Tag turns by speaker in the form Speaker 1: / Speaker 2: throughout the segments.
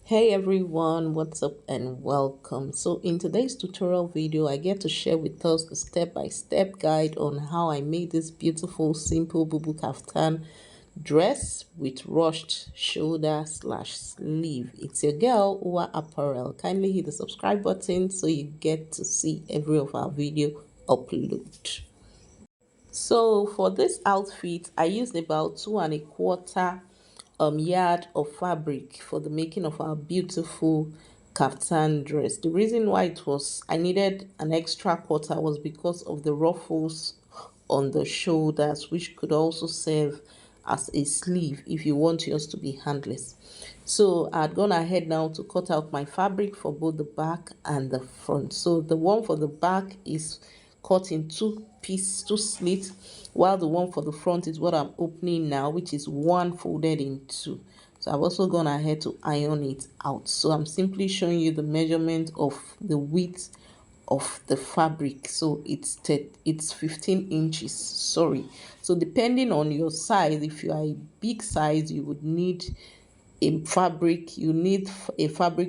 Speaker 1: Hey everyone, what's up and welcome. So in today's tutorial video, I get to share with us a step-by-step guide on how I made this beautiful simple Bubu Kaftan dress with ruched shoulder slash sleeve. It's your girl Uwa Apparel. Kindly hit the subscribe button so you get to see every of our video upload. So for this outfit, I used about 2¼ yard of fabric for the making of our beautiful kaftan dress. The reason why I needed an extra quarter was because of the ruffles on the shoulders, which could also serve as a sleeve if you want yours to be handless. So I'd gone ahead now to cut out my fabric for both the back and the front. So the one for the back is cut in two slits, while the one for the front is what I'm opening now, which is one folded in two. So I've also gone ahead to iron it out. So I'm simply showing you the measurement of the width of the fabric. So it's 15 inches, sorry. So depending on your size, if you are a big size, you would need a fabric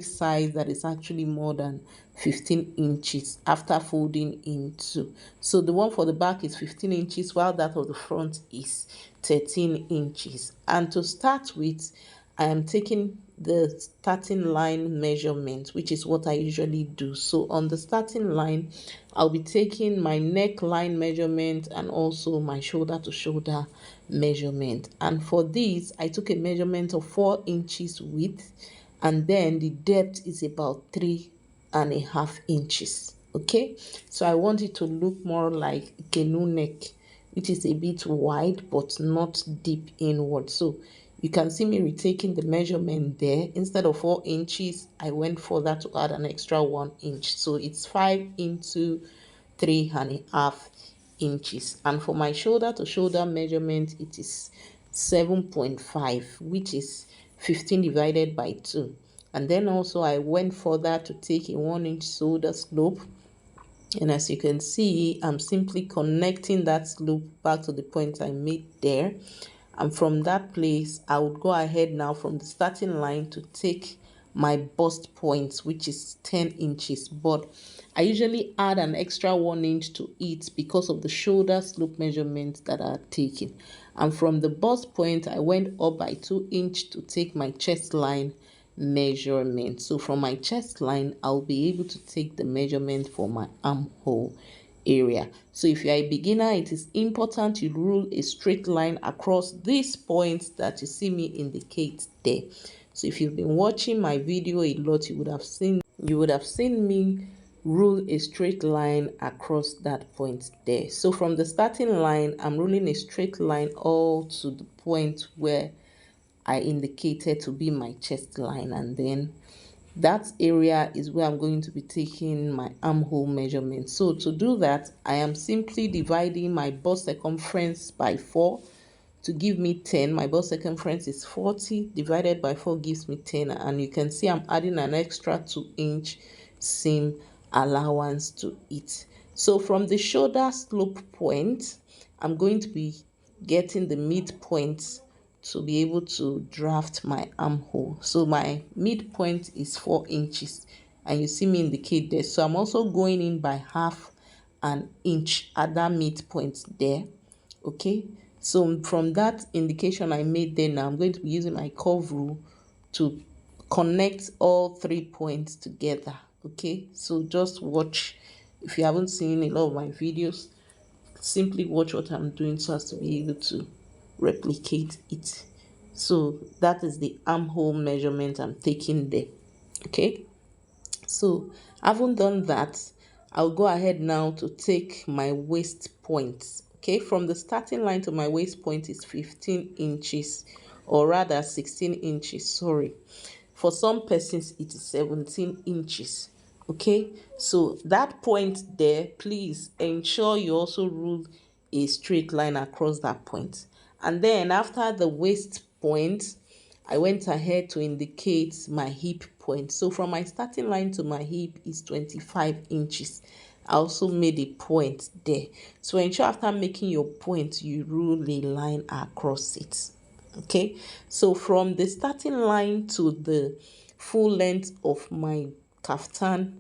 Speaker 1: size that is actually more than 15 inches after folding into. So the one for the back is 15 inches, while that of the front is 13 inches. And to start with, I am taking the starting line measurement, which is what I usually do. So on the starting line, I'll be taking my neckline measurement and also my shoulder to shoulder measurement. And for this, I took a measurement of 4 inches width, and then the depth is about 3½ inches. Okay, so I want it to look more like canoe neck, which is a bit wide but not deep inward. So you can see me retaking the measurement there. Instead of 4 inches, I went further to add an extra 1 inch. So it's 5 into 3½ inches. And for my shoulder to shoulder measurement, it is 7.5, which is 15 divided by 2. And then also I went further to take a 1-inch shoulder slope. And as you can see, I'm simply connecting that slope back to the point I made there. And from that place, I would go ahead now from the starting line to take my bust point, which is 10 inches. But I usually add an extra 1 inch to it because of the shoulder slope measurement that I had taken. And from the bust point, I went up by 2 inches to take my chest line measurement. So from my chest line, I'll be able to take the measurement for my armhole area. So if you're a beginner, it is important you rule a straight line across these points that you see me indicate there. So if you've been watching my video a lot, you would have seen me rule a straight line across that point there. So from the starting line, I'm ruling a straight line all to the point where I indicated to be my chest line, and then that area is where I'm going to be taking my armhole measurement. So to do that, I am simply dividing my bust circumference by 4 to give me 10. My bust circumference is 40, divided by 4 gives me 10. And you can see I'm adding an extra 2-inch seam allowance to it. So from the shoulder slope point, I'm going to be getting the midpoint to be able to draft my armhole. So my midpoint is 4 inches, and you see me indicate there. So I'm also going in by ½ an inch at that midpoint there. Okay, so from that indication I made there, now I'm going to be using my curve rule to connect all 3 points together. Okay, so just watch. If you haven't seen a lot of my videos, simply watch what I'm doing so as to be able to replicate it. So that is the armhole measurement I'm taking there. Okay, so having done that, I'll go ahead now to take my waist point. Okay, from the starting line to my waist point is 15 inches, or rather 16 inches, sorry. For some persons it is 17 inches. Okay, so that point there, please ensure you also rule a straight line across that point. And then after the waist point, I went ahead to indicate my hip point. So from my starting line to my hip is 25 inches. I also made a point there. So ensure after making your point, you rule a line across it. Okay, so from the starting line to the full length of my kaftan,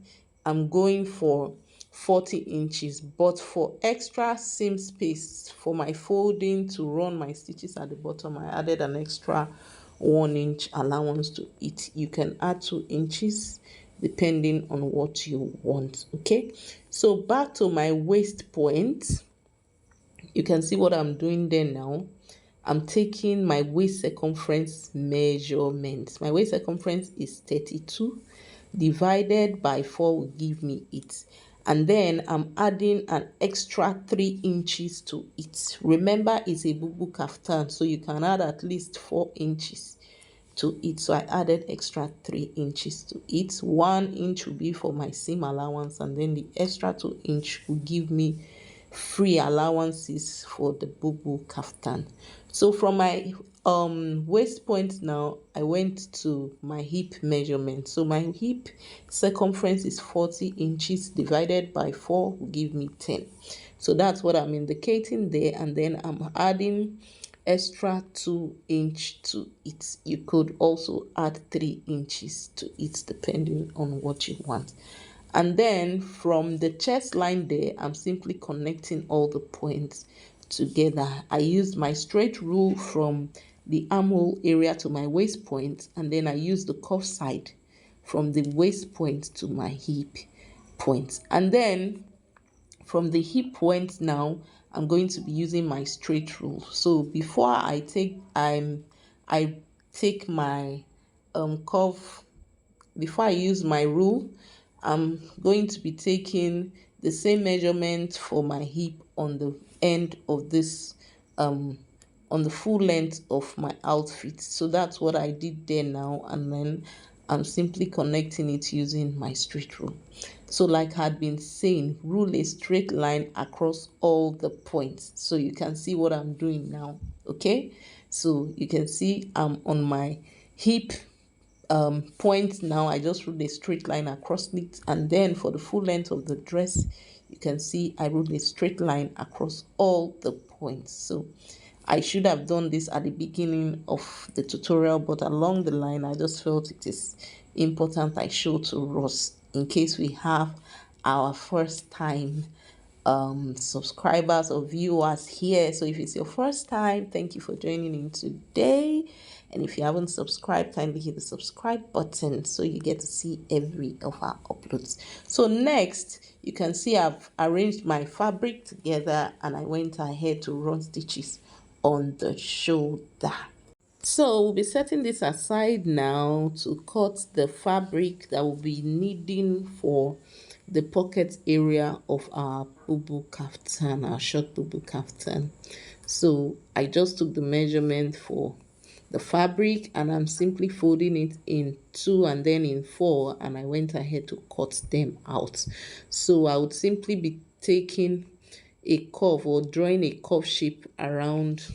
Speaker 1: I'm going for 40 inches. But for extra seam space for my folding to run my stitches at the bottom, I added an extra 1 inch allowance to it. You can add 2 inches depending on what you want. Okay, so back to my waist point, you can see what I'm doing there now. I'm taking my waist circumference measurement. My waist circumference is 32 divided by 4 will give me it. And then I'm adding an extra 3 inches to it. Remember, it's a bubu kaftan, so you can add at least 4 inches to it. So I added extra 3 inches to it. 1 inch will be for my seam allowance, and then the extra 2 inch will give me free allowances for the bubu kaftan. So from my waist point now, I went to my hip measurement. So my hip circumference is 40 inches divided by 4 will give me 10. So that's what I'm indicating there, and then I'm adding extra 2 inch to it. You could also add 3 inches to it depending on what you want. And then from the chest line there, I'm simply connecting all the points together. I used my straight rule from the armhole area to my waist point, and then I used the cuff side from the waist point to my hip point. And then from the hip point now, I'm going to be using my straight rule. So before I take my curve, before I use my rule, I'm going to be taking the same measurement for my hip on the end of this on the full length of my outfit. So that's what I did there now, and then I'm simply connecting it using my straight rule. So like I had been saying, rule a straight line across all the points. So you can see what I'm doing now. Okay, so you can see I'm on my hip point now. I just ruled a straight line across it, and then for the full length of the dress, you can see I ruled a straight line across all the points. So I should have done this at the beginning of the tutorial, but along the line I just felt it is important I show to us in case we have our first time subscribers or viewers here. So if it's your first time, thank you for joining in today. And if you haven't subscribed, kindly hit the subscribe button so you get to see every of our uploads. So next, you can see I've arranged my fabric together, and I went ahead to run stitches on the shoulder. So we'll be setting this aside now to cut the fabric that we'll be needing for the pocket area of our bubu kaftan, our short bubu kaftan. So I just took the measurement for the fabric, and I'm simply folding it in 2 and then in 4, and I went ahead to cut them out. So I would simply be taking a curve or drawing a curve shape around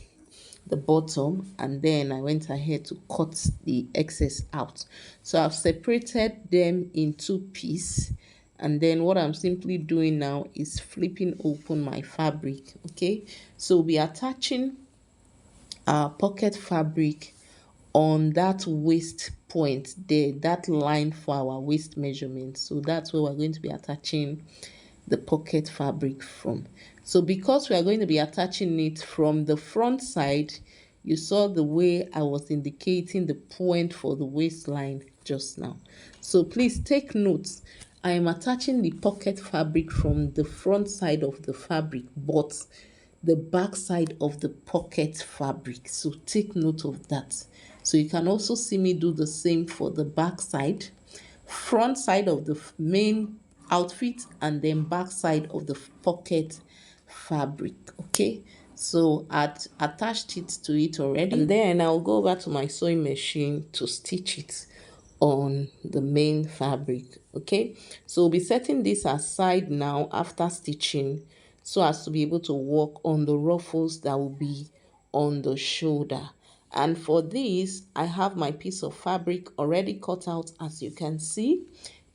Speaker 1: the bottom, and then I went ahead to cut the excess out. So I've separated them in 2 pieces, and then what I'm simply doing now is flipping open my fabric. Okay, so we'll be attaching our pocket fabric on that waist point there, that line for our waist measurement. So that's where we're going to be attaching the pocket fabric from. So because we are going to be attaching it from the front side, you saw the way I was indicating the point for the waistline just now. So please take notes. I am attaching the pocket fabric from the front side of the fabric, but the back side of the pocket fabric. So take note of that. So you can also see me do the same for the back side, front side of the main outfit, and then back side of the pocket fabric. Okay, so I've attached it to it already, and then I'll go over to my sewing machine to stitch it on the main fabric. Okay, so we'll be setting this aside now after stitching, so as to be able to work on the ruffles that will be on the shoulder. And for this, I have my piece of fabric already cut out. As you can see,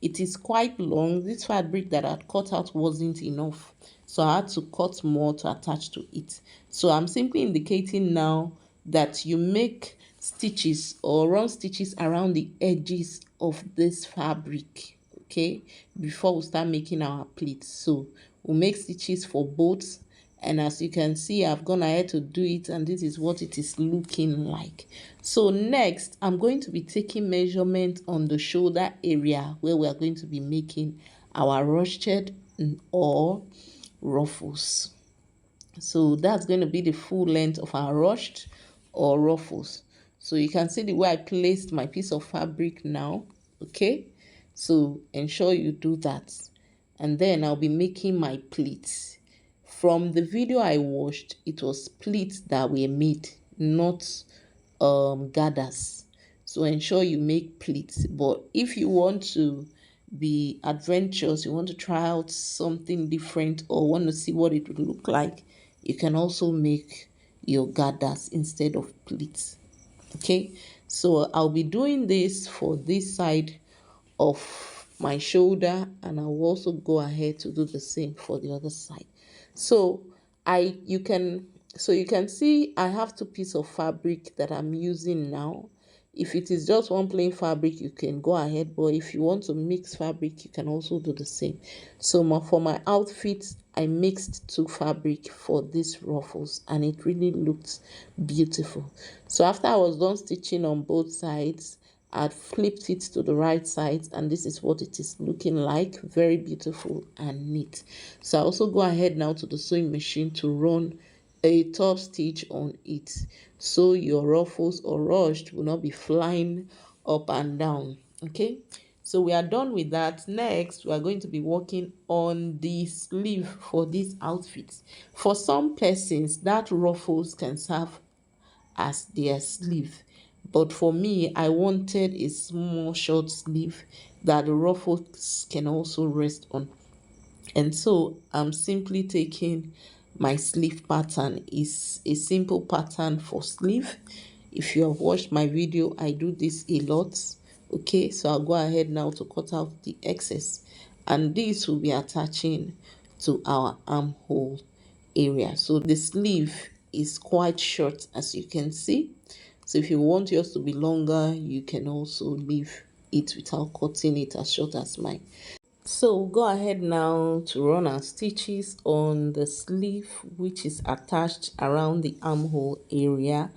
Speaker 1: it is quite long. This fabric that I had cut out wasn't enough, so I had to cut more to attach to it. So I'm simply indicating now that you make stitches or run stitches around the edges of this fabric, okay, before we start making our pleats. So we'll make stitches for both, and as you can see, I've gone ahead to do it, and this is what it is looking like. So next, I'm going to be taking measurement on the shoulder area where we are going to be making our ruched or ruffles. So that's going to be the full length of our ruched or ruffles. So you can see the way I placed my piece of fabric now, okay? So ensure you do that. And then I'll be making my pleats. From the video I watched, it was pleats that were made, not gathers. So ensure you make pleats. But if you want to be adventurous, you want to try out something different or want to see what it would look like, you can also make your gathers instead of pleats. Okay, so I'll be doing this for this side of my shoulder, and I will also go ahead to do the same for the other side. So you can see I have two pieces of fabric that I'm using now. If it is just one plain fabric, you can go ahead, but if you want to mix fabric, you can also do the same. So for my outfit, I mixed two fabric for these ruffles, and it really looked beautiful. So after I was done stitching on both sides, I flipped it to the right side, and this is what it is looking like. Very beautiful and neat. So I also go ahead now to the sewing machine to run a top stitch on it, so your ruffles or ruched will not be flying up and down. Okay, so we are done with that. Next, we are going to be working on the sleeve for this outfit. For some persons, that ruffles can serve as their sleeve, but for me, I wanted a small short sleeve that the ruffles can also rest on. And so I'm simply taking my sleeve pattern. Is a simple pattern for sleeve. If you have watched my video, I do this a lot. Okay, so I'll go ahead now to cut out the excess, and this will be attaching to our armhole area. So the sleeve is quite short, as you can see. So if you want yours to be longer, you can also leave it without cutting it as short as mine. So go ahead now to run our stitches on the sleeve, which is attached around the armhole area.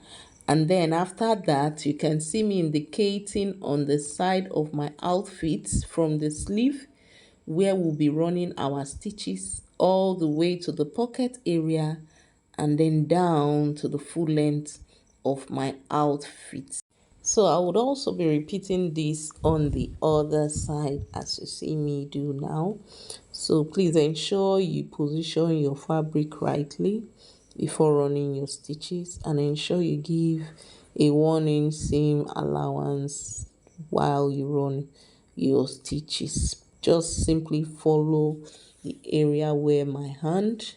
Speaker 1: And then after that, you can see me indicating on the side of my outfit from the sleeve where we'll be running our stitches all the way to the pocket area and then down to the full length of my outfit. So I would also be repeating this on the other side as you see me do now. So please ensure you position your fabric rightly before running your stitches, and ensure you give a 1 inch seam allowance while you run your stitches. Just simply follow the area where my hand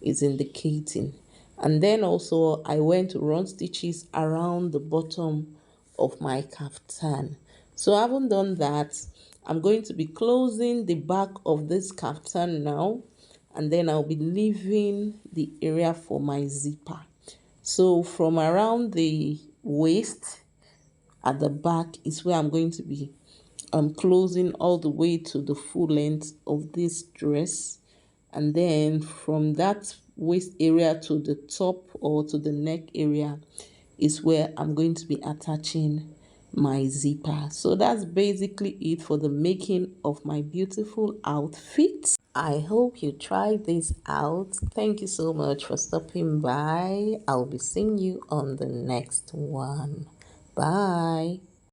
Speaker 1: is indicating. And then also I went to run stitches around the bottom of my kaftan. So I haven't done that. I'm going to be closing the back of this kaftan now, and then I'll be leaving the area for my zipper. So from around the waist at the back is where I'm going to be closing all the way to the full length of this dress, and then from that waist area to the top or to the neck area is where I'm going to be attaching my zipper. So that's basically it for the making of my beautiful outfit. I hope you try this out. Thank you so much for stopping by. I'll be seeing you on the next one. Bye.